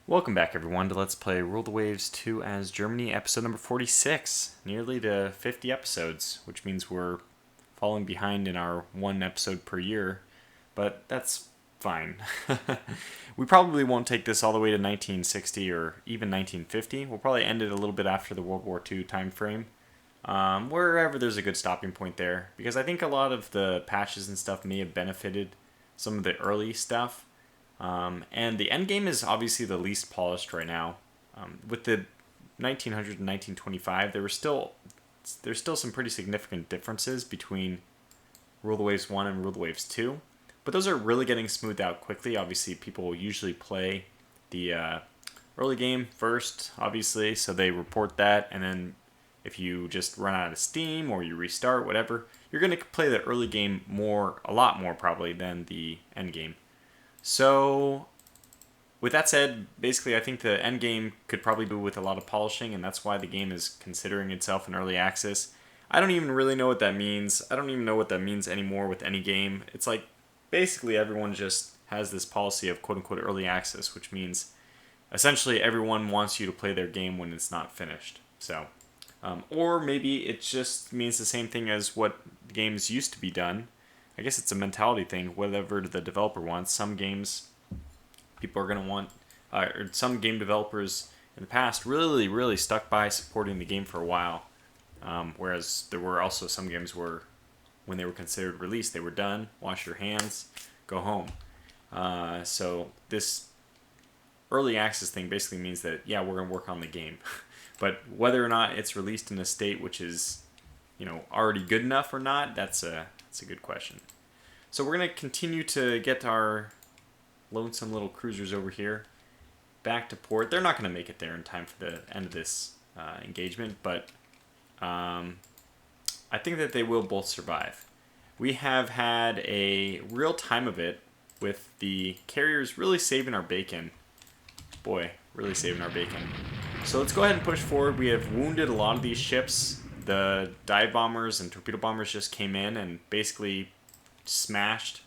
Welcome back, everyone, to Let's Play Rule the Waves 2 as Germany, episode number 46. Nearly to 50 episodes, which means we're falling behind in our one episode per year, but that's fine. We probably won't take this all the way to 1960 or even 1950. We'll probably end it a little bit after the World War II time frame, wherever there's a good stopping point there, because I think a lot of the patches and stuff may have benefited some of the early stuff. And the end game is obviously the least polished right now. With the 1900 and 1925, there's still some pretty significant differences between Rule the Waves 1 and Rule the Waves 2. But those are really getting smoothed out quickly. Obviously, people will usually play the early game first, obviously, so they report that. And then if you just run out of steam or you restart, whatever, you're going to play the early game a lot more probably than the end game. So, with that said, basically I think the end game could probably do with a lot of polishing, and that's why the game is considering itself an early access. I don't even really know what that means. I don't even know what that means anymore with any game. It's like, basically everyone just has this policy of quote-unquote early access, which means essentially everyone wants you to play their game when it's not finished. So, or maybe it just means the same thing as what games used to be done. I guess it's a mentality thing, whatever the developer wants. Some games people are going to want, or some game developers in the past really stuck by supporting the game for a while. Whereas there were also some games where when they were considered released, they were done, wash your hands, go home. So this early access thing basically means that, yeah, we're going to work on the game. But whether or not it's released in a state which is, already good enough or not, that's a good question. So we're going to continue to get our lonesome little cruisers over here back to port. They're not going to make it there in time for the end of this engagement, but I think that they will both survive. We have had a real time of it with the carriers really saving our bacon. Boy, really saving our bacon. So let's go ahead and push forward. We have wounded a lot of these ships. The dive bombers and torpedo bombers just came in and basically smashed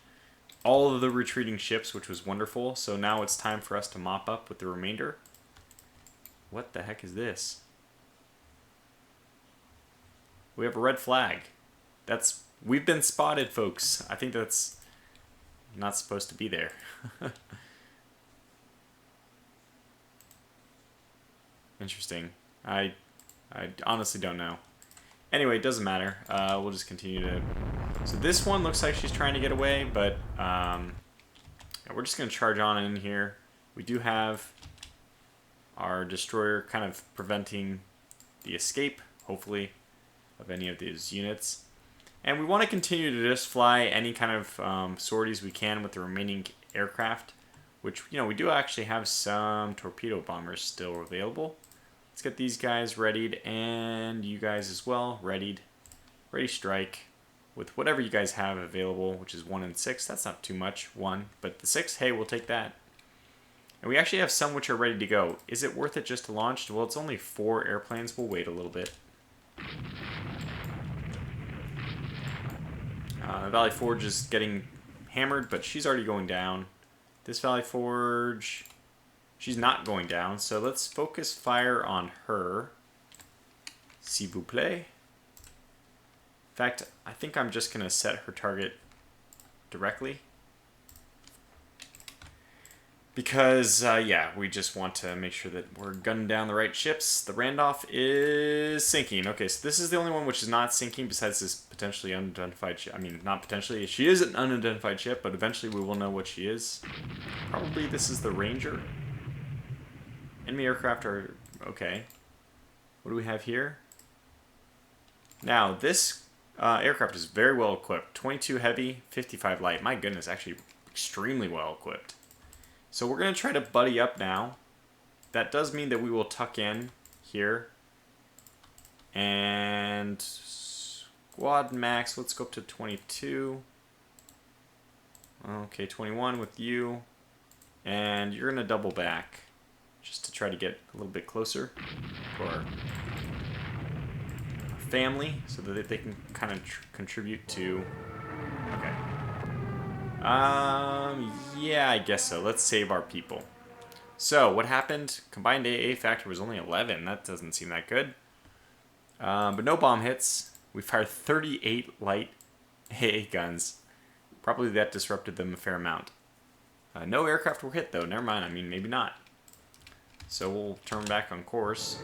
all of the retreating ships, which was wonderful. So now it's time for us to mop up with the remainder. What the heck is this? We have a red flag. We've been spotted, folks. I think that's not supposed to be there. Interesting. I honestly don't know. Anyway, it doesn't matter. We'll just continue to... So this one looks like she's trying to get away, but yeah, we're just going to charge on in here. We do have our destroyer kind of preventing the escape, hopefully, of any of these units. And we want to continue to just fly any kind of sorties we can with the remaining aircraft, which, we do actually have some torpedo bombers still available. Let's get these guys readied, and you guys as well, readied. Ready strike with whatever you guys have available, which is 1 and 6. That's not too much, 1. But the 6, hey, we'll take that. And we actually have some which are ready to go. Is it worth it just to launch? Well, it's only 4 airplanes. We'll wait a little bit. Valley Forge is getting hammered, but she's already going down. This Valley Forge... She's not going down, so let's focus fire on her. S'il vous plaît. In fact, I think I'm just going to set her target directly. Because, yeah, we just want to make sure that we're gunning down the right ships. The Randolph is sinking. Okay, so this is the only one which is not sinking besides this potentially unidentified ship. I mean, not potentially. She is an unidentified ship, but eventually we will know what she is. Probably this is the Ranger. Enemy aircraft are okay. What do we have here? Now, this aircraft is very well equipped. 22 heavy, 55 light. My goodness, actually extremely well equipped. So we're going to try to buddy up now. That does mean that we will tuck in here. And squad max, let's go up to 22. Okay, 21 with you. And you're going to double back, just to try to get a little bit closer to our family, so that they can kind of contribute to... Okay. Yeah, I guess so. Let's save our people. So, what happened? Combined AA factor was only 11. That doesn't seem that good. But no bomb hits. We fired 38 light AA guns. Probably that disrupted them a fair amount. No aircraft were hit, though. Never mind. I mean, maybe not. So we'll turn back on course.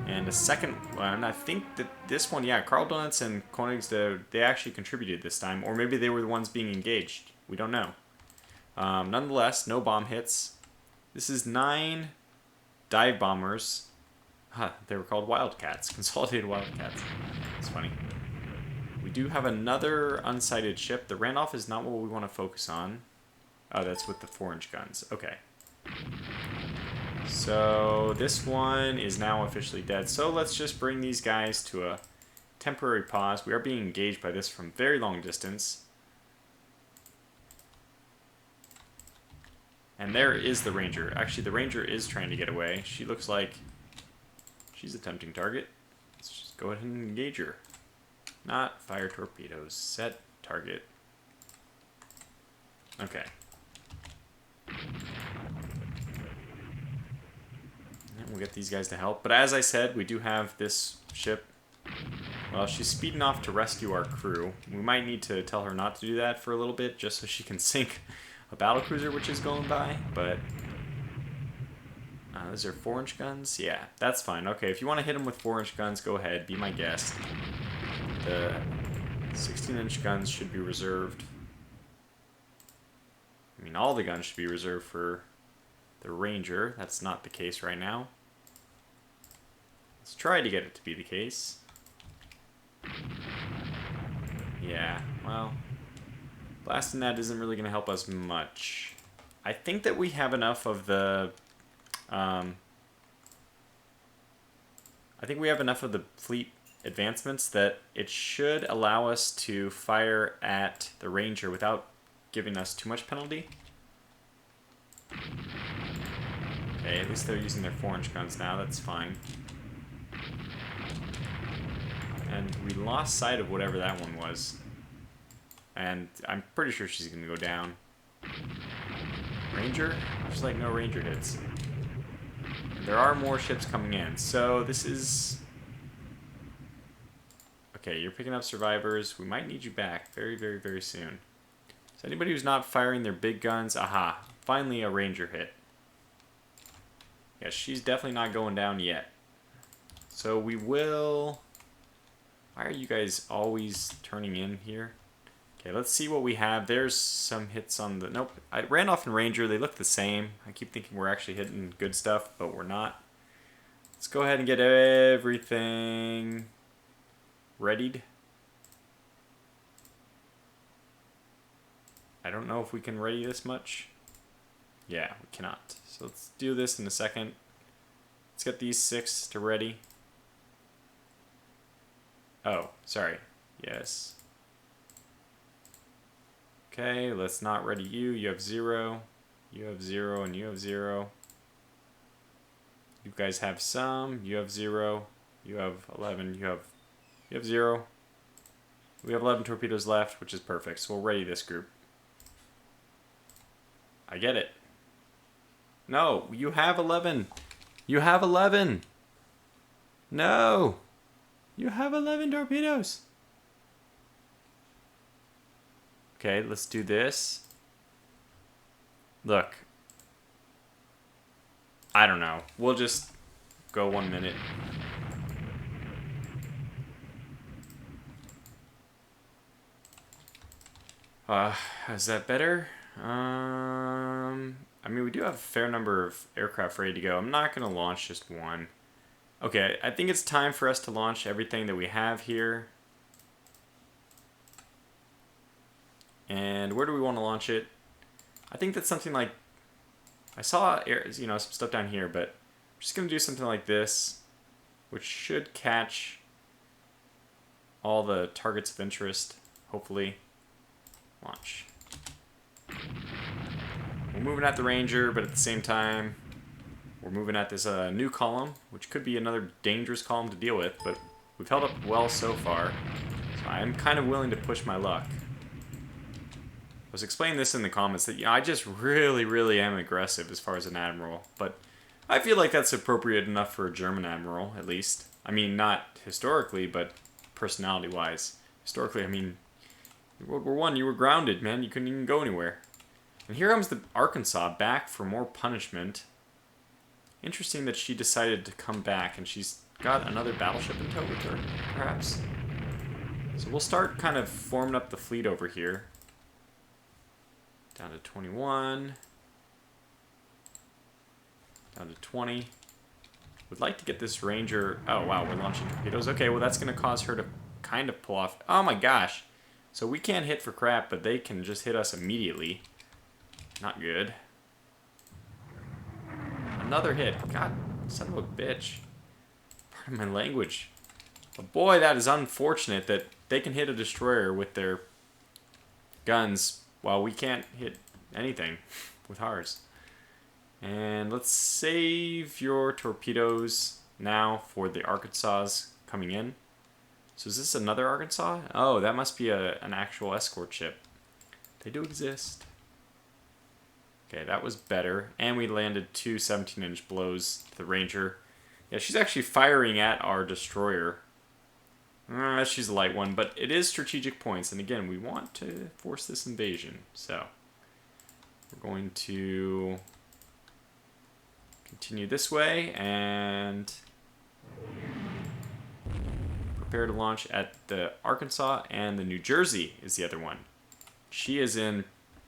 And a second one, I think that this one, yeah, Karl Donitz and Koenigs, they actually contributed this time. Or maybe they were the ones being engaged. We don't know. Nonetheless, no bomb hits. This is 9 dive bombers. They were called Wildcats. Consolidated Wildcats. It's funny. We do have another unsighted ship. The Randolph is not what we want to focus on. Oh, that's with the 4-inch guns. Okay. So this one is now officially dead. So let's just bring these guys to a temporary pause. We are being engaged by this from very long distance. And there is the Ranger. Actually, the Ranger is trying to get away. She looks like she's a tempting target. Let's just go ahead and engage her. Not fire torpedoes. Set target. Okay. And we'll get these guys to help. But as I said, we do have this ship. Well, she's speeding off to rescue our crew. We might need to tell her not to do that for a little bit, just so she can sink a battlecruiser which is going by. But those are 4-inch guns? Yeah, that's fine. Okay, if you want to hit them with 4-inch guns, go ahead. Be my guest. The 16-inch guns should be reserved. I mean, all the guns should be reserved for the Ranger. That's not the case right now. Let's try to get it to be the case. Yeah, well, blasting that isn't really going to help us much. I think that we have enough of the... I think we have enough of the fleet advancements that it should allow us to fire at the Ranger without giving us too much penalty. Okay, at least they're using their 4-inch guns now, that's fine. And we lost sight of whatever that one was. And I'm pretty sure she's going to go down. Ranger? There's like no Ranger hits. And there are more ships coming in, so this is... Okay, you're picking up survivors. We might need you back very, very, very soon. So anybody who's not firing their big guns, aha, finally a Ranger hit. Yeah, she's definitely not going down yet. So we will... Why are you guys always turning in here? Okay, let's see what we have. There's some hits on the... Nope, Randolph and Ranger, they look the same. I keep thinking we're actually hitting good stuff, but we're not. Let's go ahead and get everything readied. I don't know if we can ready this much. Yeah, we cannot. So let's do this in a second. Let's get these 6 to ready. Oh, sorry. Yes. Okay, let's not ready you. You have 0. You have 0, and you have 0. You guys have some. You have 0. You have 11. You have 0. We have 11 torpedoes left, which is perfect. So we'll ready this group. I get it. No, you have 11. You have 11. No. You have 11 torpedoes. Okay, let's do this. Look. I don't know. We'll just go 1 minute. Is that better? I mean, we do have a fair number of aircraft ready to go. I'm not going to launch just one. Okay, I think it's time for us to launch everything that we have here. And where do we want to launch it? I think that's something like... I saw, some stuff down here, but I'm just going to do something like this, which should catch all the targets of interest, hopefully. Launch. We're moving at the Ranger, but at the same time, we're moving at this new column, which could be another dangerous column to deal with, but we've held up well so far. So I'm kind of willing to push my luck. I was explaining this in the comments that I just really am aggressive as far as an admiral, but I feel like that's appropriate enough for a German admiral, at least. I mean, not historically, but personality-wise. Historically, I mean, in World War I, you were grounded, man. You couldn't even go anywhere. And here comes the Arkansas back for more punishment. Interesting that she decided to come back, and she's got another battleship in tow with her, perhaps. So we'll start kind of forming up the fleet over here. Down to 21. Down to 20. Would like to get this Ranger... Oh, wow, we're launching torpedoes. Okay, well, that's going to cause her to kind of pull off... Oh, my gosh. So we can't hit for crap, but they can just hit us immediately. Not good. Another hit. God, son of a bitch. Pardon my language. But boy, that is unfortunate that they can hit a destroyer with their guns while we can't hit anything with ours. And let's save your torpedoes now for the Arkansas coming in. So is this another Arkansas? Oh, that must be an actual escort ship. They do exist. Okay, that was better. And we landed two 17-inch blows to the Ranger. Yeah, she's actually firing at our destroyer. She's a light one, but it is strategic points. And again, we want to force this invasion. So we're going to continue this way and prepare to launch at the Arkansas, and the New Jersey is the other one. She is in,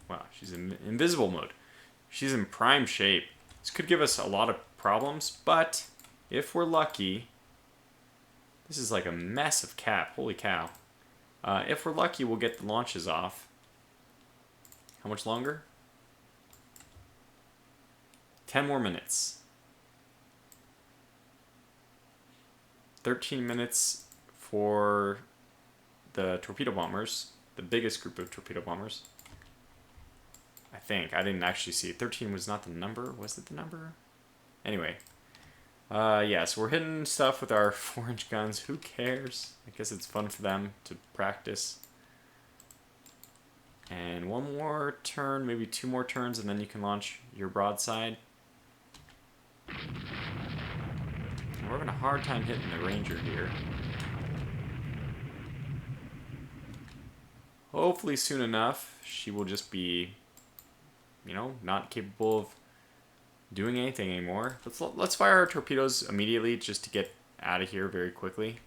well, she's in invisible mode. She's in prime shape. This could give us a lot of problems, but if we're lucky, this is like a massive cap. Holy cow. If we're lucky, we'll get the launches off. How much longer? 10 more minutes. 13 minutes for the torpedo bombers, the biggest group of torpedo bombers. I think. I didn't actually see it. 13 was not the number. Was it the number? Anyway. Yeah, so we're hitting stuff with our 4-inch guns. Who cares? I guess it's fun for them to practice. And one more turn, maybe 2 more turns, and then you can launch your broadside. We're having a hard time hitting the Ranger here. Hopefully soon enough, she will just be, you know, not capable of doing anything anymore. Let's fire our torpedoes immediately just to get out of here very quickly.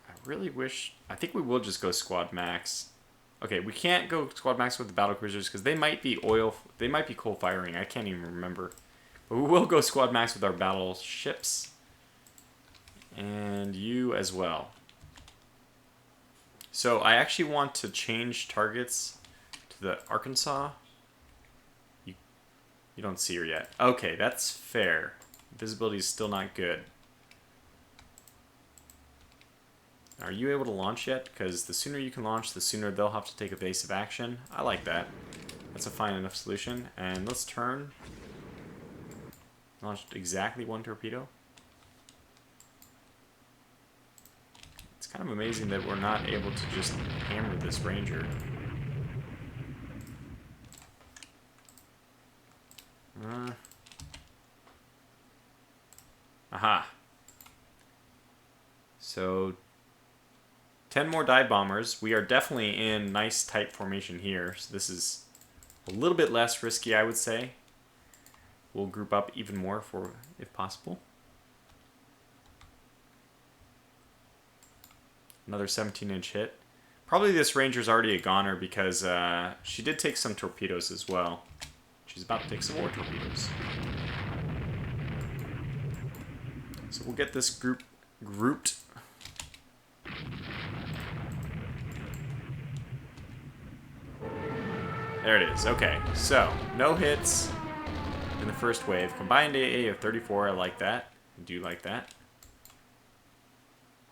I really wish... I think we will just go Squad Max. Okay, we can't go Squad Max with the battle cruisers because they might be they might be coal firing. I can't even remember. But we will go Squad Max with our battleships. And you as well. So I actually want to change targets to the Arkansas. You don't see her yet. Okay, that's fair. Visibility is still not good. Are you able to launch yet? Because the sooner you can launch, the sooner they'll have to take evasive action. I like that. That's a fine enough solution. And let's turn. Launched exactly 1 torpedo. It's kind of amazing that we're not able to just hammer this Ranger. Aha. So 10 more dive bombers. We are definitely in nice tight formation here. So this is a little bit less risky, I would say. We'll group up even more if possible. Another 17-inch hit. Probably this Ranger's already a goner because she did take some torpedoes as well. She's about to take some more torpedoes. So we'll get this group grouped. There it is. Okay, so no hits in the first wave. Combined AA of 34. I like that. I do like that.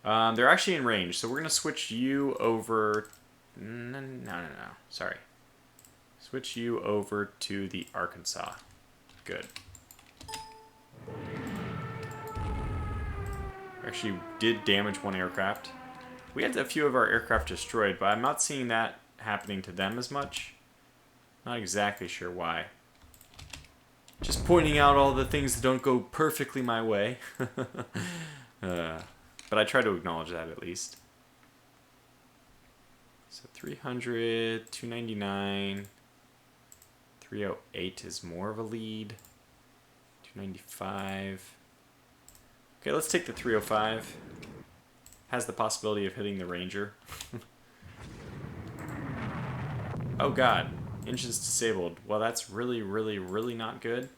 They're actually in range, so we're going to switch you over... No. Sorry. Switch you over to the Arkansas. Good. Actually did damage one aircraft. We had a few of our aircraft destroyed, but I'm not seeing that happening to them as much. Not exactly sure why. Just pointing out all the things that don't go perfectly my way. But I try to acknowledge that at least. So 300, 299, 308 is more of a lead. 295. Okay, let's take the 305. Has the possibility of hitting the Ranger. Oh god, engines disabled. Well, that's really, really, really not good.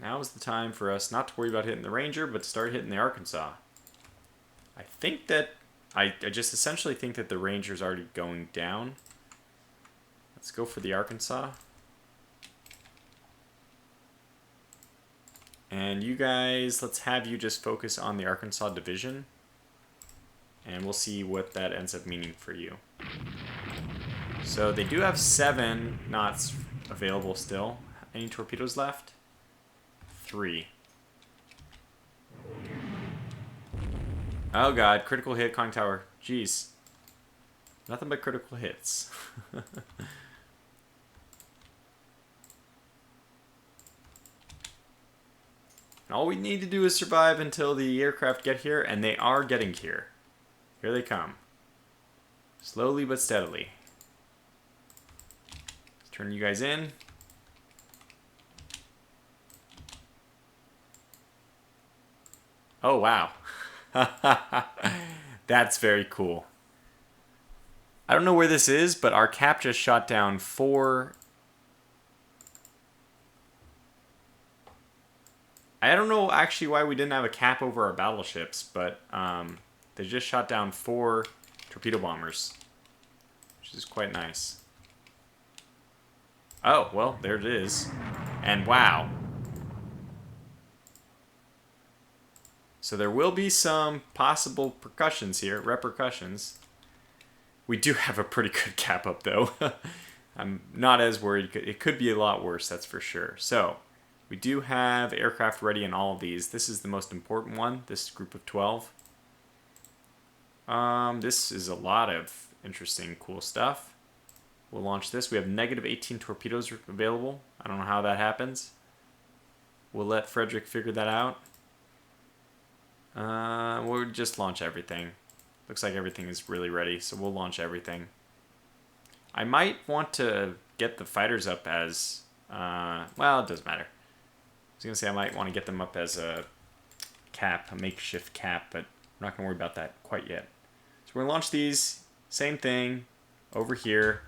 Now is the time for us not to worry about hitting the Ranger, but to start hitting the Arkansas. I think that, I just essentially think that the Ranger's already going down. Let's go for the Arkansas. And you guys, let's have you just focus on the Arkansas division. And we'll see what that ends up meaning for you. So they do have 7 knots available still. Any torpedoes left? 3. Oh god, critical hit, conning tower. Jeez. Nothing but critical hits. And all we need to do is survive until the aircraft get here, and they are getting here. Here they come. Slowly but steadily. Let's turn you guys in. Oh, wow. That's very cool. I don't know where this is, but our cap just shot down 4... I don't know actually why we didn't have a cap over our battleships, but they just shot down 4 torpedo bombers, which is quite nice. Oh, well, there it is. And wow. So there will be some possible repercussions. We do have a pretty good cap up, though. I'm not as worried. It could be a lot worse, that's for sure. So, we do have aircraft ready in all of these. This is the most important one, this group of 12. This is a lot of interesting, cool stuff. We'll launch this. We have negative 18 torpedoes available. I don't know how that happens. We'll let Frederick figure that out. We'll just launch everything. Looks like everything is really ready, so we'll launch everything. I might want to get the fighters up as... well, it doesn't matter. I was going to say I might want to get them up as a cap, a makeshift cap, but we're not going to worry about that quite yet. So we're going to launch these. Same thing. Over here.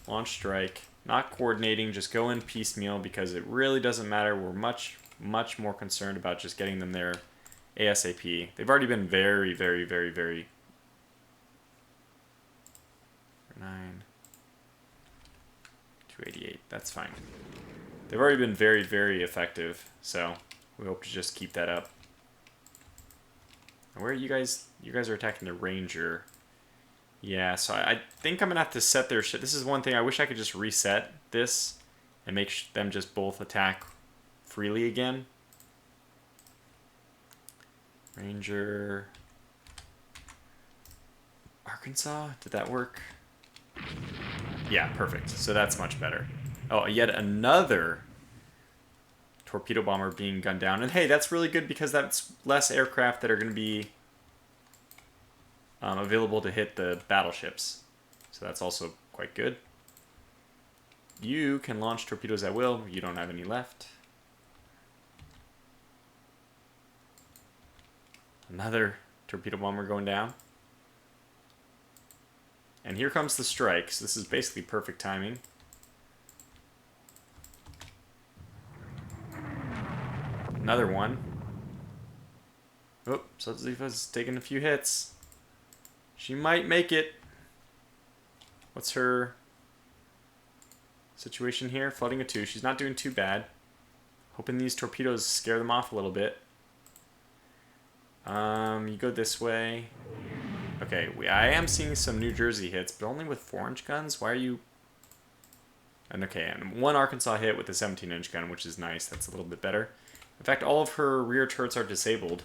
Launch strike. Not coordinating, just go in piecemeal because it really doesn't matter. We're much, much more concerned about just getting them there ASAP. They've already been very, very, very, very... 9... 288. That's fine. They've already been very, very effective, so we hope to just keep that up. Where are you guys? You guys are attacking the Ranger. Yeah, so I think I'm going to have to set their shit. This is one thing. I wish I could just reset this and make them just both attack freely again. Ranger... Arkansas? Did that work? Yeah, perfect. So that's much better. Oh, yet another torpedo bomber being gunned down. And hey, that's really good because that's less aircraft that are going to be available to hit the battleships. So that's also quite good. You can launch torpedoes at will. You don't have any left. Another torpedo bomber going down. And here comes the strikes. This is basically perfect timing. Another one. Oh, Sotzifa's taking a few hits. She might make it. What's her situation here? Floating a 2. She's not doing too bad. Hoping these torpedoes scare them off a little bit. You go this way. Okay, I am seeing some New Jersey hits, but only with 4-inch guns. Why are you... And okay, and one Arkansas hit with a 17-inch gun, which is nice. That's a little bit better. In fact, all of her rear turrets are disabled,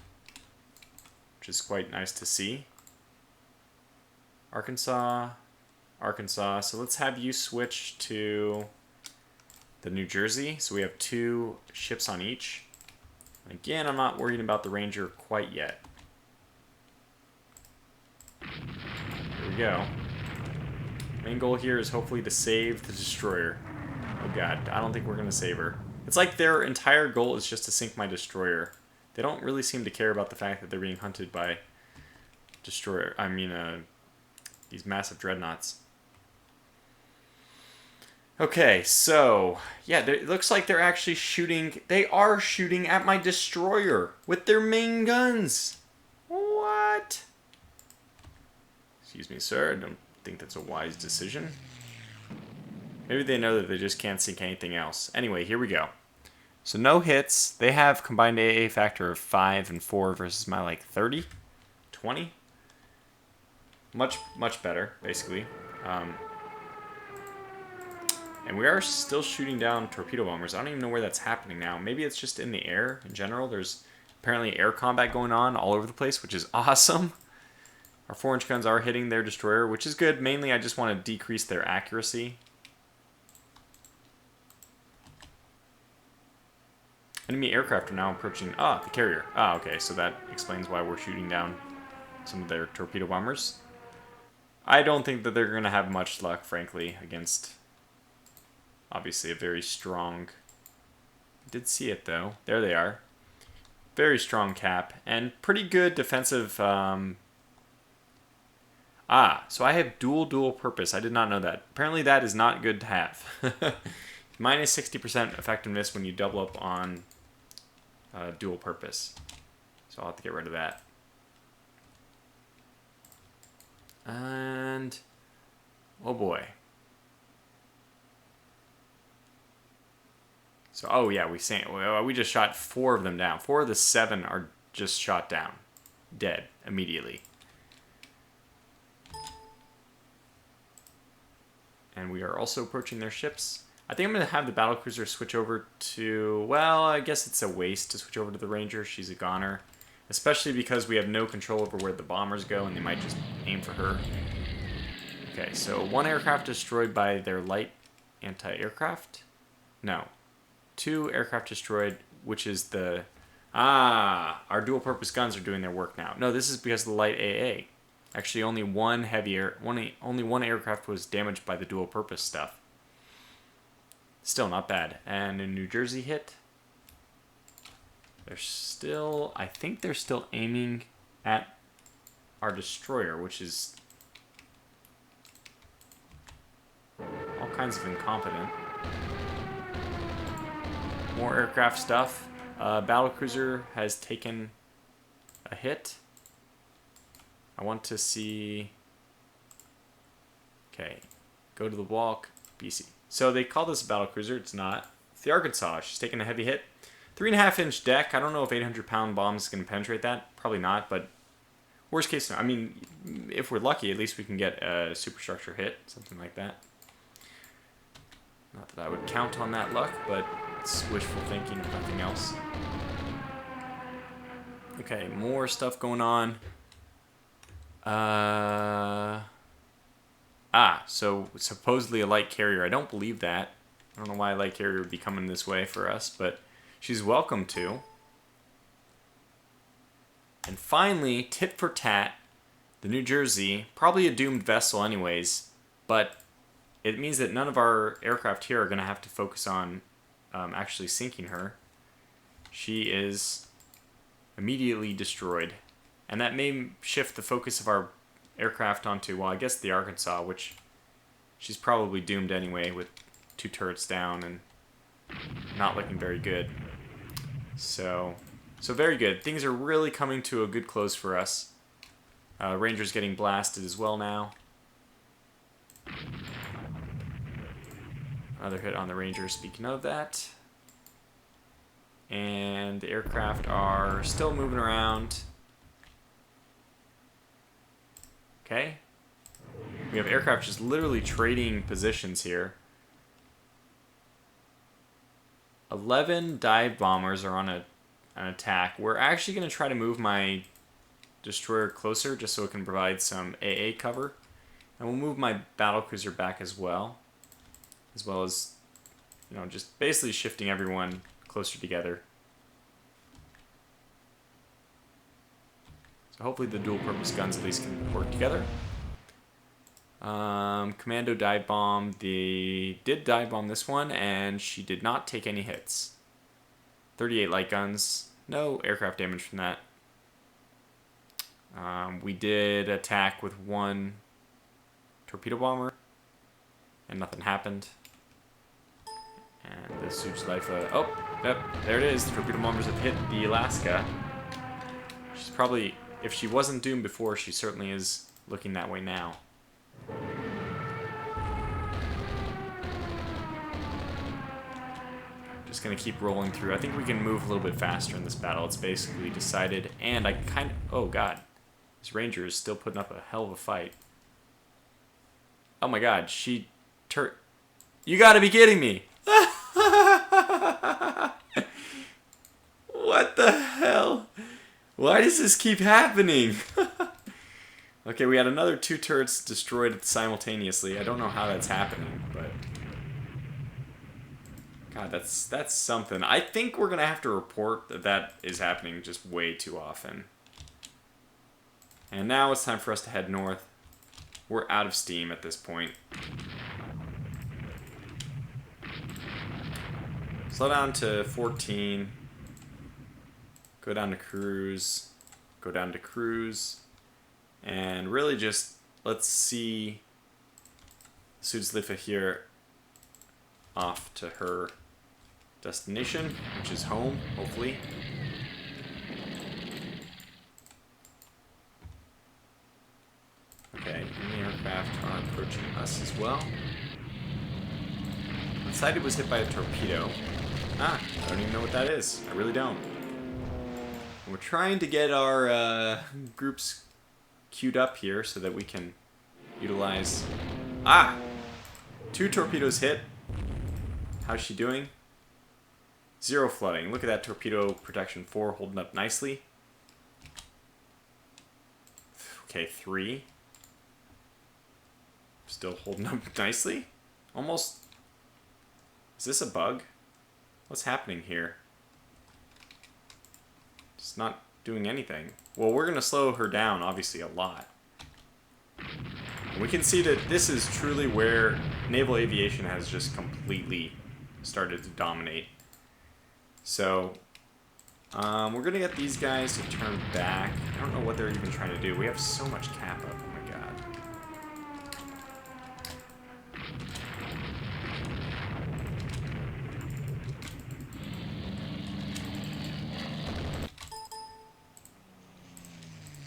which is quite nice to see. Arkansas. So let's have you switch to the New Jersey. So we have 2 ships on each. And again, I'm not worried about the Ranger quite yet. Here we go. Main goal here is hopefully to save the destroyer. Oh god, I don't think we're going to save her. It's like their entire goal is just to sink my destroyer. They don't really seem to care about the fact that they're being hunted by these massive dreadnoughts. Okay, so, yeah, it looks like they're actually shooting. They are shooting at my destroyer with their main guns. What? Excuse me, sir. I don't think that's a wise decision. Maybe they know that they just can't sink anything else. Anyway, here we go. So no hits. They have combined AA factor of 5 and 4 versus my, like, 30? 20? Much better, basically. And we are still shooting down torpedo bombers. I don't even know where that's happening now. Maybe it's just in the air in general. There's apparently air combat going on all over the place, which is awesome. Our 4-inch guns are hitting their destroyer, which is good. Mainly, I just want to decrease their accuracy. Enemy aircraft are now approaching... the carrier. Okay, so that explains why we're shooting down some of their torpedo bombers. I don't think that they're going to have much luck, frankly, against... obviously, a very strong... I did see it, though. There they are. Very strong cap. And pretty good defensive... so I have dual purpose. I did not know that. Apparently, that is not good to have. Minus 60% effectiveness when you double up on dual purpose. So I'll have to get rid of that. And... oh boy. So, oh yeah, we just shot 4 of them down. 4 of the 7 are just shot down. Dead. Immediately. And we are also approaching their ships. I think I'm going to have the battlecruiser switch over to... well, I guess it's a waste to switch over to the Ranger. She's a goner. Especially because we have no control over where the bombers go, and they might just aim for her. Okay, so 1 aircraft destroyed by their light anti-aircraft? No. 2 aircraft destroyed, which is the... our dual-purpose guns are doing their work now. No, this is because of the light AA. Actually, only one aircraft was damaged by the dual-purpose stuff. Still not bad. And a New Jersey hit. I think they're still aiming at our destroyer, which is all kinds of incompetent. More aircraft stuff. Battlecruiser has taken a hit. I want to see... okay. Go to the walk. BC. So they call this a battlecruiser. It's not. It's the Arkansas. She's taking a heavy hit. 3.5-inch deck. I don't know if 800-pound bombs is going to penetrate that. Probably not, but worst case scenario. I mean, if we're lucky, at least we can get a superstructure hit. Something like that. Not that I would count on that luck, but it's wishful thinking if nothing else. Okay, more stuff going on. So supposedly a light carrier. I don't believe that. I don't know why a light carrier would be coming this way for us, but she's welcome to. And finally, tit for tat, the New Jersey, probably a doomed vessel anyways, but it means that none of our aircraft here are going to have to focus on actually sinking her. She is immediately destroyed. And that may shift the focus of our aircraft onto, well, I guess the Arkansas, which she's probably doomed anyway with 2 turrets down and not looking very good. So very good. Things are really coming to a good close for us. Ranger's getting blasted as well now. Another hit on the Ranger, speaking of that. And the aircraft are still moving around. Okay. We have aircraft just literally trading positions here. 11 dive bombers are on an attack. We're actually going to try to move my destroyer closer just so it can provide some AA cover. And we'll move my battlecruiser back as well as, you know, just basically shifting everyone closer together. So hopefully the dual purpose guns at least can work together. Commando dive bomb. They did dive bomb this one, and she did not take any hits. 38 light guns. No aircraft damage from that. We did attack with one torpedo bomber, and nothing happened. And the Suchlife, oh, yep, there it is. The torpedo bombers have hit the Alaska. She's probably, if she wasn't doomed before, she certainly is looking that way now. Just gonna keep rolling through. I think we can move a little bit faster in this battle. It's basically decided, and I kind of, oh god, this Ranger is still putting up a hell of a fight. Oh my god, you gotta be kidding me! What the hell? Why does this keep happening? Okay, we had another 2 turrets destroyed simultaneously. I don't know how that's happening, but god, that's something. I think we're gonna have to report that that is happening just way too often. And now it's time for us to head north. We're out of steam at this point. Slow down to 14. Go down to cruise. Go down to cruise. And really just, let's see Suchlife here off to her destination, which is home, hopefully. Okay, enemy aircraft are approaching us as well. The side it was hit by a torpedo. I don't even know what that is. I really don't. We're trying to get our groups queued up here so that we can utilize... 2 torpedoes hit. How's she doing? 0 flooding. Look at that torpedo protection 4 holding up nicely. Okay, 3. Still holding up nicely. Almost. Is this a bug? What's happening here? It's not doing anything. Well, we're going to slow her down, obviously, a lot. We can see that this is truly where naval aviation has just completely started to dominate. So, we're going to get these guys to turn back. I don't know what they're even trying to do. We have so much cap up. Oh my god.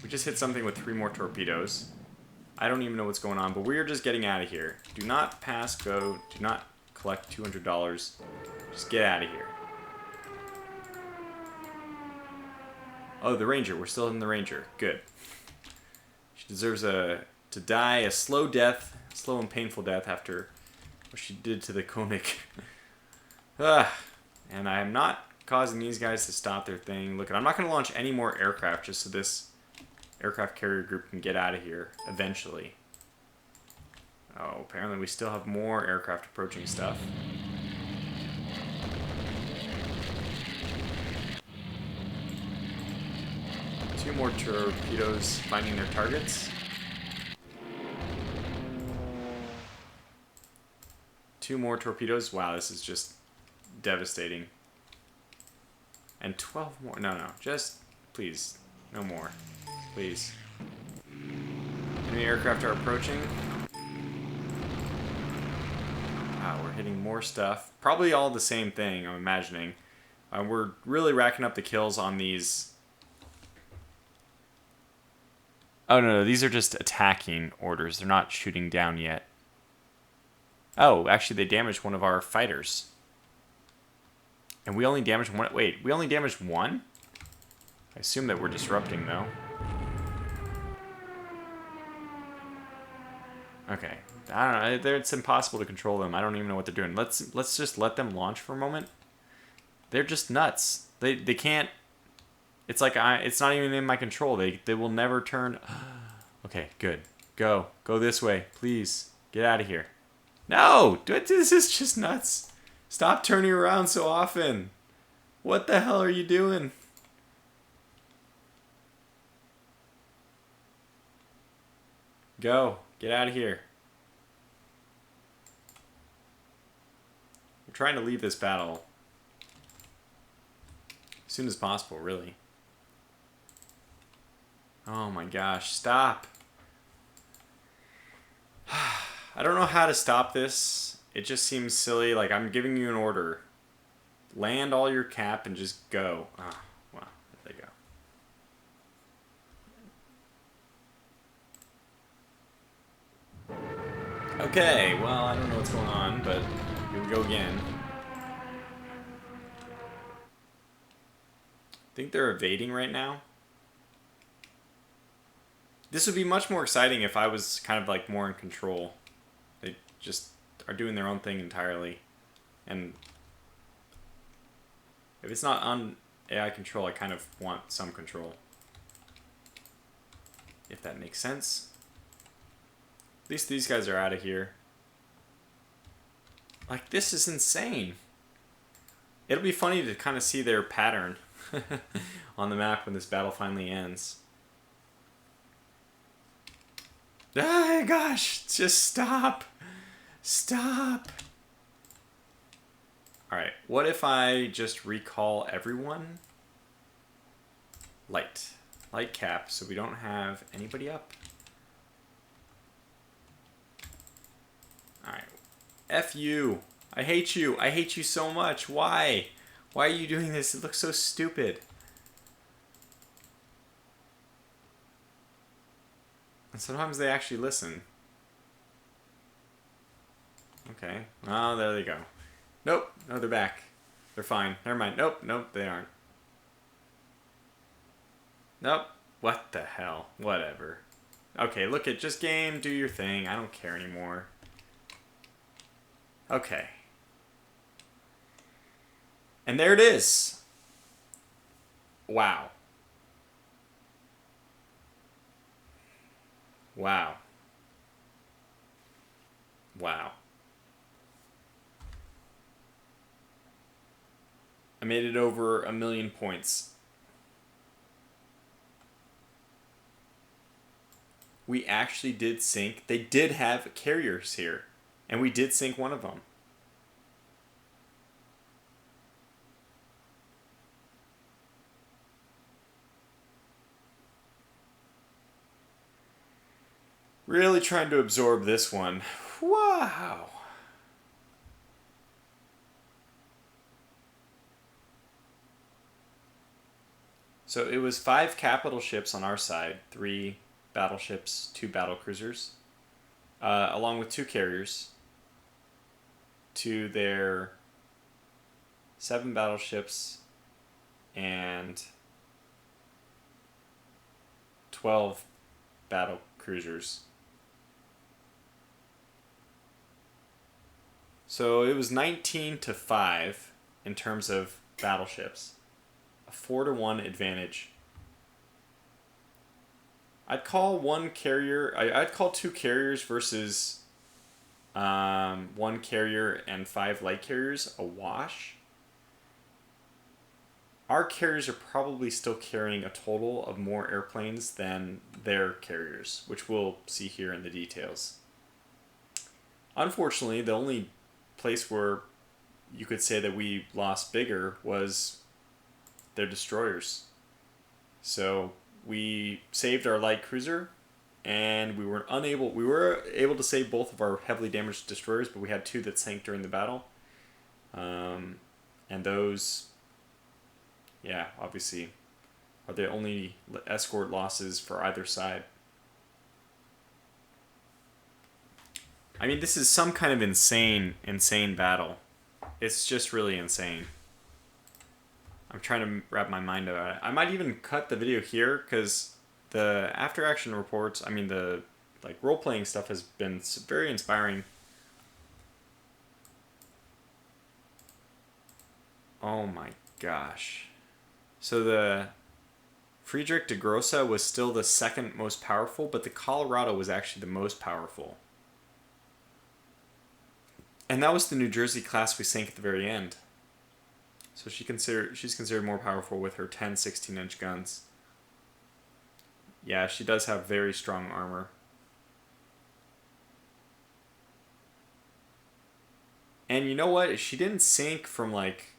We just hit something with 3 more torpedoes. I don't even know what's going on, but we're just getting out of here. Do not pass go. Do not collect $200. Just get out of here. Oh, the Ranger. We're still in the Ranger. Good. She deserves to die a slow death, slow and painful death after what she did to the Koenig. And I am not causing these guys to stop their thing. Look, I'm not going to launch any more aircraft just so this aircraft carrier group can get out of here eventually. Oh, apparently we still have more aircraft approaching stuff. Two more torpedoes finding their targets. 2 more torpedoes. Wow, this is just devastating. And 12 more. No, just please, no more. Please. Enemy aircraft are approaching. Wow, we're hitting more stuff. Probably all the same thing, I'm imagining. We're really racking up the kills on these. Oh, no, these are just attacking orders. They're not shooting down yet. Oh, actually, they damaged one of our fighters. And we only damaged one. Wait, we only damaged 1? I assume that we're disrupting, though. Okay. I don't know. It's impossible to control them. I don't even know what they're doing. Let's just let them launch for a moment. they're just nuts. They can't. It's like it's not even in my control. They will never turn. Okay, good. Go this way, please. Get out of here. No, this is just nuts. Stop turning around so often. What the hell are you doing? Go. Get out of here. We're trying to leave this battle as soon as possible, really. Oh my gosh, stop. I don't know how to stop this. It just seems silly. Like, I'm giving you an order. Land all your cap and just go. Ah, wow, there they go. Okay, well, I don't know what's going on, but here we go again. I think they're evading right now. This would be much more exciting if I was kind of like more in control. They just are doing their own thing entirely. And if it's not on AI control, I kind of want some control. If that makes sense. At least these guys are out of here. Like, this is insane. It'll be funny to kind of see their pattern on the map when this battle finally ends. Ah, gosh, just stop. Stop. Alright, what if I just recall everyone? Light cap, so we don't have anybody up. Alright, F you. I hate you. I hate you so much. Why? Why are you doing this? It looks so stupid. And sometimes they actually listen. Okay. Oh, there they go. Nope. No, they're back. They're fine. Never mind. Nope. Nope, they aren't. Nope. What the hell? Whatever. Okay, look at just game. Do your thing. I don't care anymore. Okay. And there it is. Wow. Wow. Wow. I made it over 1,000,000 points. We actually did sink. They did have carriers here. And we did sink one of them. Really trying to absorb this one. Wow. So it was 5 capital ships on our side, 3 battleships, 2 battle cruisers, along with 2 carriers, to their 7 battleships and 12 battle cruisers. So it was 19-5 in terms of battleships. A 4-1 advantage. I'd call one carrier. I'd call 2 carriers versus 1 carrier and 5 light carriers a wash. Our carriers are probably still carrying a total of more airplanes than their carriers, which we'll see here in the details. Unfortunately, the only place where you could say that we lost bigger was their destroyers. So we saved our light cruiser, and we were able to save both of our heavily damaged destroyers, but we had 2 that sank during the battle. And those, yeah, obviously are the only escort losses for either side. I mean, this is some kind of insane battle. It's just really insane. I'm trying to wrap my mind around it. I might even cut the video here, because the after action reports, I mean the role playing stuff has been very inspiring. Oh my gosh. So the Friedrich de Grosse was still the second most powerful, but the Colorado was actually the most powerful. And that was the New Jersey class we sank at the very end. So she's considered more powerful with her 10 16-inch guns. Yeah, she does have very strong armor. And you know what? She didn't sink from like...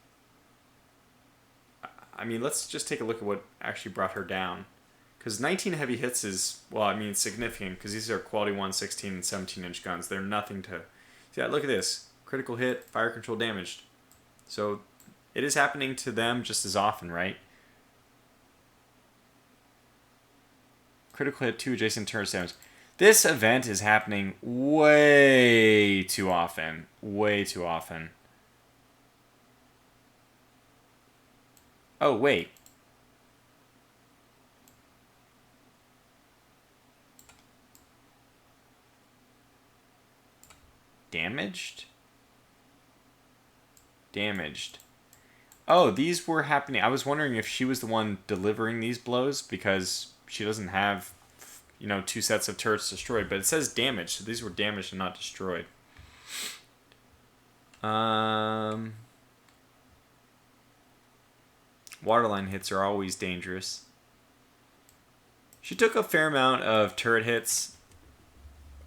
I mean, let's just take a look at what actually brought her down. Because 19 heavy hits is, well, I mean, significant because these are quality 1, 16, and 17-inch guns. They're nothing to... See, look at this. Critical hit, fire control damaged. So it is happening to them just as often, right? Critical hit, 2 adjacent turrets damage. This event is happening way too often. Way too often. Oh, wait. Damaged? Damaged. Oh, these were happening. I was wondering if she was the one delivering these blows because she doesn't have, 2 sets of turrets destroyed. But it says damaged, so these were damaged and not destroyed. Waterline hits are always dangerous. She took a fair amount of turret hits.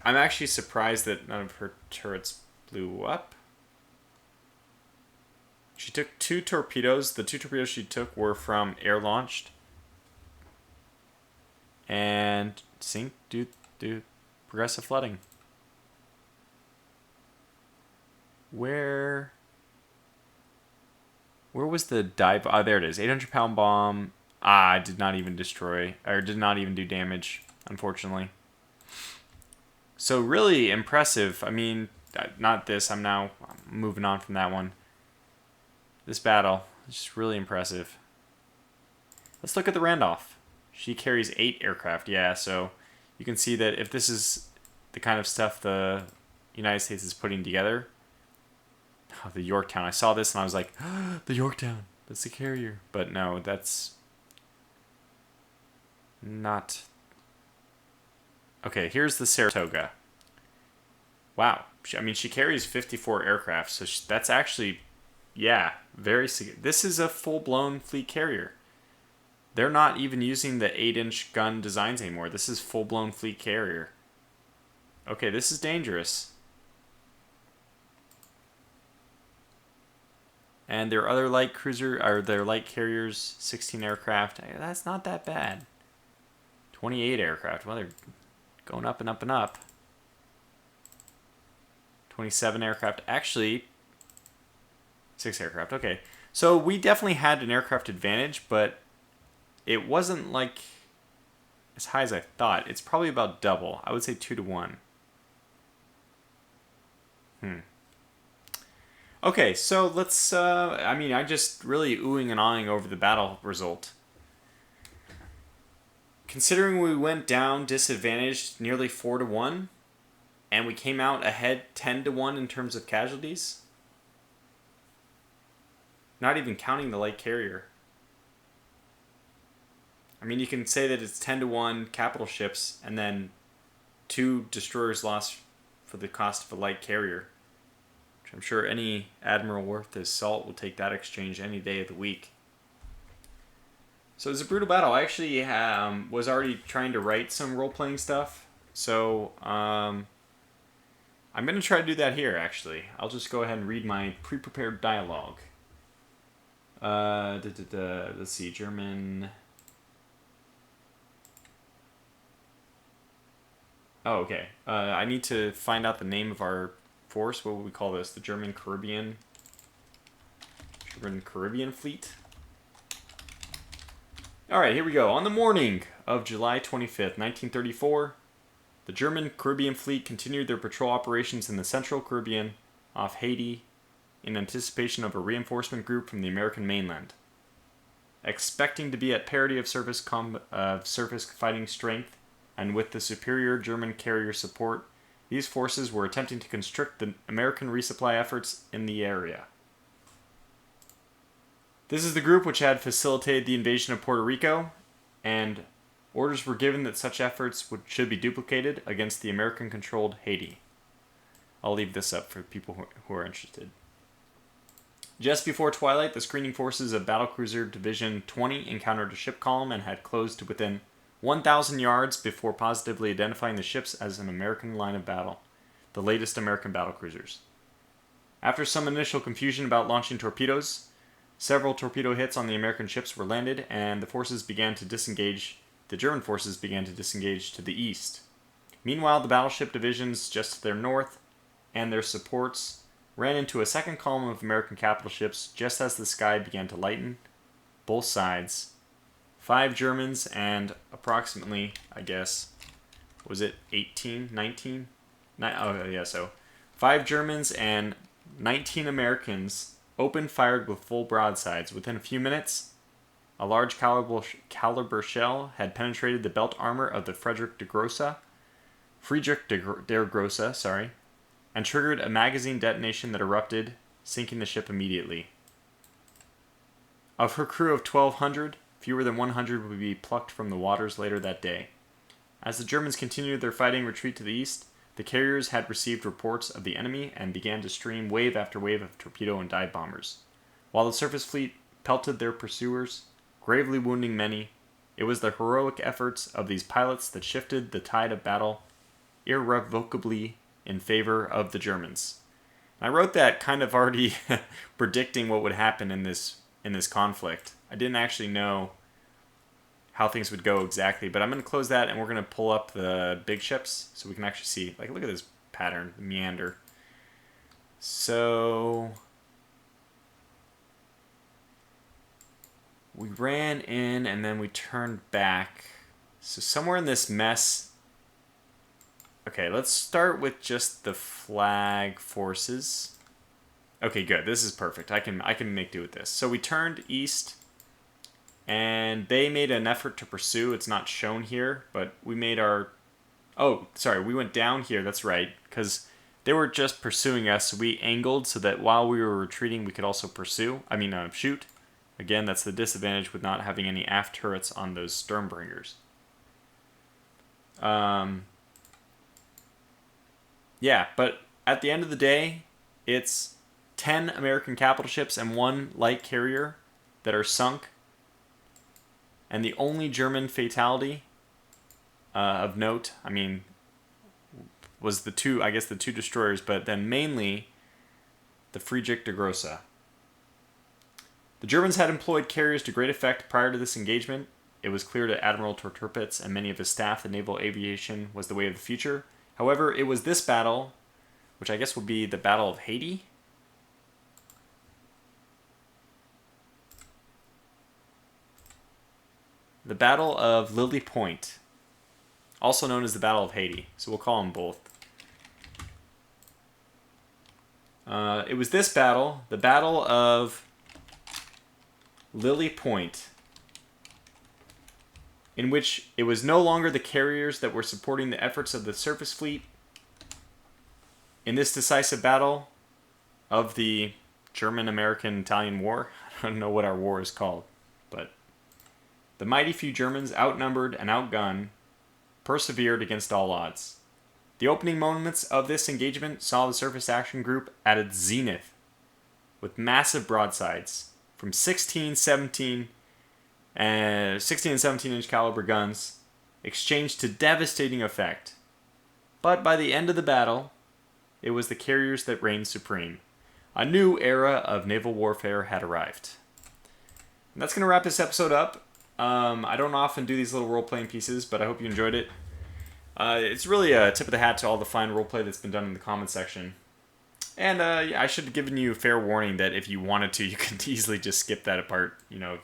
I'm actually surprised that none of her turrets blew up. She took 2 torpedoes. The 2 torpedoes she took were from air-launched. And sink due progressive flooding. Where was the dive? Oh, there it is. 800-pound bomb. Did not even destroy, or did not even do damage, unfortunately. So really impressive. I mean, not this. I'm moving on from that one. This battle is just really impressive. Let's look at the Randolph. She carries 8 aircraft. Yeah, so you can see that if this is the kind of stuff the United States is putting together. Oh, the Yorktown. I saw this and I was like, the Yorktown. That's the carrier. But no, that's not... Okay, here's the Saratoga. Wow. She carries 54 aircraft, so that's actually, yeah, very... This is a full-blown fleet carrier. They're not even using the 8-inch gun designs anymore. This is full-blown fleet carrier. Okay, this is dangerous. And their other light cruiser, or their light carriers, 16 aircraft. That's not that bad. 28 aircraft. Well, they're going up and up and up. 27 aircraft. Actually, 6 aircraft. Okay. So we definitely had an aircraft advantage, but it wasn't like as high as I thought. It's probably about double. I would say 2 to 1. Okay, so let's, I'm just really oohing and ahhing over the battle result. Considering we went down disadvantaged nearly 4 to 1, and we came out ahead 10 to 1 in terms of casualties, not even counting the light carrier. I mean, you can say that it's 10 to 1 capital ships, and then 2 destroyers lost for the cost of a light carrier. I'm sure any admiral worth his salt will take that exchange any day of the week. So it was a brutal battle. I actually was already trying to write some role-playing stuff. So I'm going to try to do that here, actually. I'll just go ahead and read my pre-prepared dialogue. Let's see, German... Oh, okay. I need to find out the name of our force. What would we call this? The German Caribbean Fleet. Alright, here we go. On the morning of July 25th, 1934, the German Caribbean Fleet continued their patrol operations in the Central Caribbean off Haiti in anticipation of a reinforcement group from the American mainland. Expecting to be at parity of surface fighting strength and with the superior German carrier support, these forces were attempting to constrict the American resupply efforts in the area. This is the group which had facilitated the invasion of Puerto Rico, and orders were given that such efforts should be duplicated against the American-controlled Haiti. I'll leave this up for people who are interested. Just before twilight, the screening forces of Battlecruiser Division 20 encountered a ship column and had closed to within 1,000 yards before positively identifying the ships as an American line of battle, the latest American battlecruisers. After some initial confusion about launching torpedoes, several torpedo hits on the American ships were landed, and the German forces began to disengage to the east. Meanwhile, the battleship divisions just to their north and their supports ran into a second column of American capital ships just as the sky began to lighten. Both sides. 5 Germans and approximately, I guess, was it 18, 19? So 5 Germans and 19 Americans opened fire with full broadsides. Within a few minutes, a large caliber shell had penetrated the belt armor of the Friedrich der Grosse, and triggered a magazine detonation that erupted, sinking the ship immediately. Of her crew of 1,200, fewer than 100 would be plucked from the waters later that day. As the Germans continued their fighting retreat to the east, the carriers had received reports of the enemy and began to stream wave after wave of torpedo and dive bombers. While the surface fleet pelted their pursuers, gravely wounding many, it was the heroic efforts of these pilots that shifted the tide of battle irrevocably in favor of the Germans. And I wrote that kind of already predicting what would happen in this conflict. I didn't actually know how things would go exactly, but I'm going to close that and we're going to pull up the big ships so we can actually see. Like, look at this pattern, the meander. So we ran in and then we turned back. So somewhere in this mess. Okay, let's start with just the flag forces. Okay, good. This is perfect. I can make do with this. So we turned east, and they made an effort to pursue. It's not shown here, but we made our... Oh, sorry, we went down here. That's right, because they were just pursuing us. So we angled so that while we were retreating, we could also shoot. Again, that's the disadvantage with not having any aft turrets on those Sturmbringers. Yeah, but at the end of the day, it's 10 American capital ships and 1 light carrier that are sunk. And the only German fatality of note, was the two destroyers, but then mainly the Friedrich der Grosse. The Germans had employed carriers to great effect prior to this engagement. It was clear to Admiral Torturpitz and many of his staff that naval aviation was the way of the future. However, it was this battle, which I guess would be the Battle of Haiti. The Battle of Lily Point, also known as the Battle of Haiti. So we'll call them both. It was this battle, the Battle of Lily Point, in which it was no longer the carriers that were supporting the efforts of the surface fleet. In this decisive battle of the German-American-Italian War, I don't know what our war is called, but the mighty few Germans, outnumbered and outgunned, persevered against all odds. The opening moments of this engagement saw the surface action group at its zenith, with massive broadsides from 16 and 17-inch caliber guns exchanged to devastating effect. But by the end of the battle, it was the carriers that reigned supreme. A new era of naval warfare had arrived. And that's going to wrap this episode up. I don't often do these little role-playing pieces, but I hope you enjoyed it. It's really a tip of the hat to all the fine roleplay that's been done in the comment section. And I should have given you fair warning that if you wanted to, you could easily just skip that part,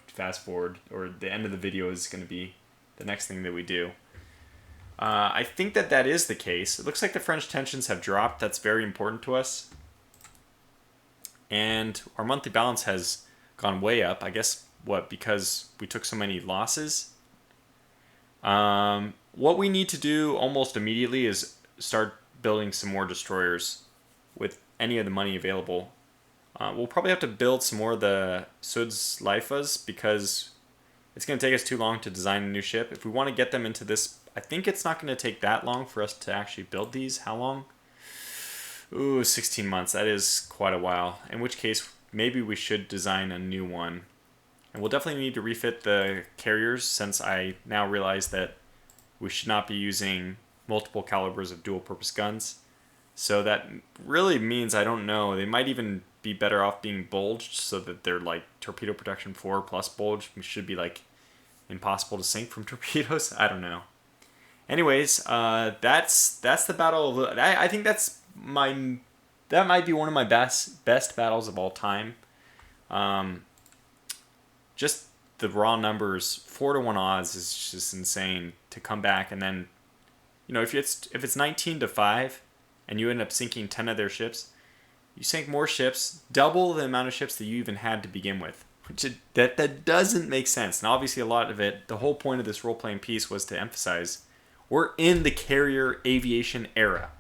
fast forward, or the end of the video is going to be the next thing that we do. I think that is the case. It looks like the French tensions have dropped. That's very important to us. And our monthly balance has gone way up. I guess, because we took so many losses? What we need to do almost immediately is start building some more destroyers with any of the money available. We'll probably have to build some more of the Suds Lifas because it's going to take us too long to design a new ship. If we want to get them into this, I think it's not going to take that long for us to actually build these. How long? Ooh, 16 months. That is quite a while. In which case, maybe we should design a new one. And we'll definitely need to refit the carriers since I now realize that we should not be using multiple calibers of dual-purpose guns. So that really means, I don't know, they might even be better off being bulged so that they're like torpedo protection 4 plus bulge, which should be like impossible to sink from torpedoes. I don't know. Anyways, that's the battle of, I think that might be one of my best battles of all time. Just the raw numbers, 4-1 odds is just insane to come back, and then, you know, if it's 19-5 and you end up sinking 10 of their ships, you sink more ships, double the amount of ships that you even had to begin with. That doesn't make sense. And obviously a lot of it, the whole point of this role-playing piece was to emphasize we're in the carrier aviation era.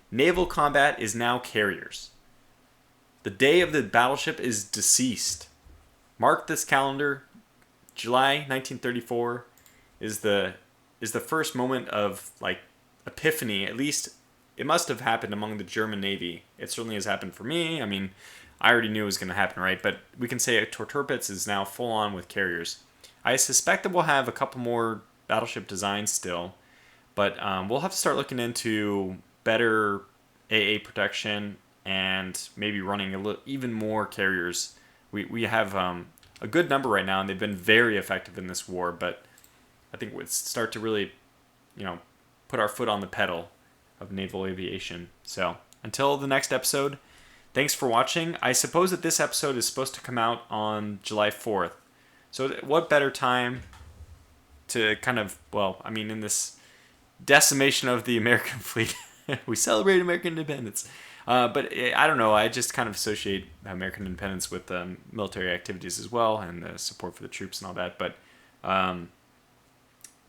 Naval combat is now carriers. The day of the battleship is deceased. Mark this calendar. July 1934 is the first moment of like epiphany. At least it must have happened among the German Navy. It certainly has happened for me. I mean, I already knew it was going to happen, right? But we can say Torturpitz is now full on with carriers. I suspect that we'll have a couple more battleship designs still, but we'll have to start looking into better AA protection and maybe running even more carriers. We have a good number right now, and they've been very effective in this war, but I think we'd start to really, put our foot on the pedal of naval aviation. So until the next episode, thanks for watching. I suppose that this episode is supposed to come out on July 4th. So what better time to kind of, in this decimation of the American fleet, we celebrate American independence. But I don't know, I just kind of associate American independence with military activities as well, and the support for the troops and all that. But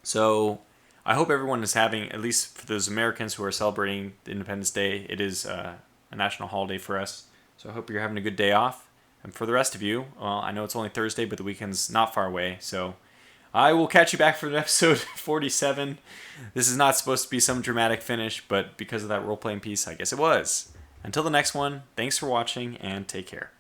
so I hope everyone is having, at least for those Americans who are celebrating the Independence Day, it is a national holiday for us. So I hope you're having a good day off. And for the rest of you, well, I know it's only Thursday, but the weekend's not far away. So I will catch you back for episode 47. This is not supposed to be some dramatic finish, but because of that role-playing piece, I guess it was. Until the next one, thanks for watching, and take care.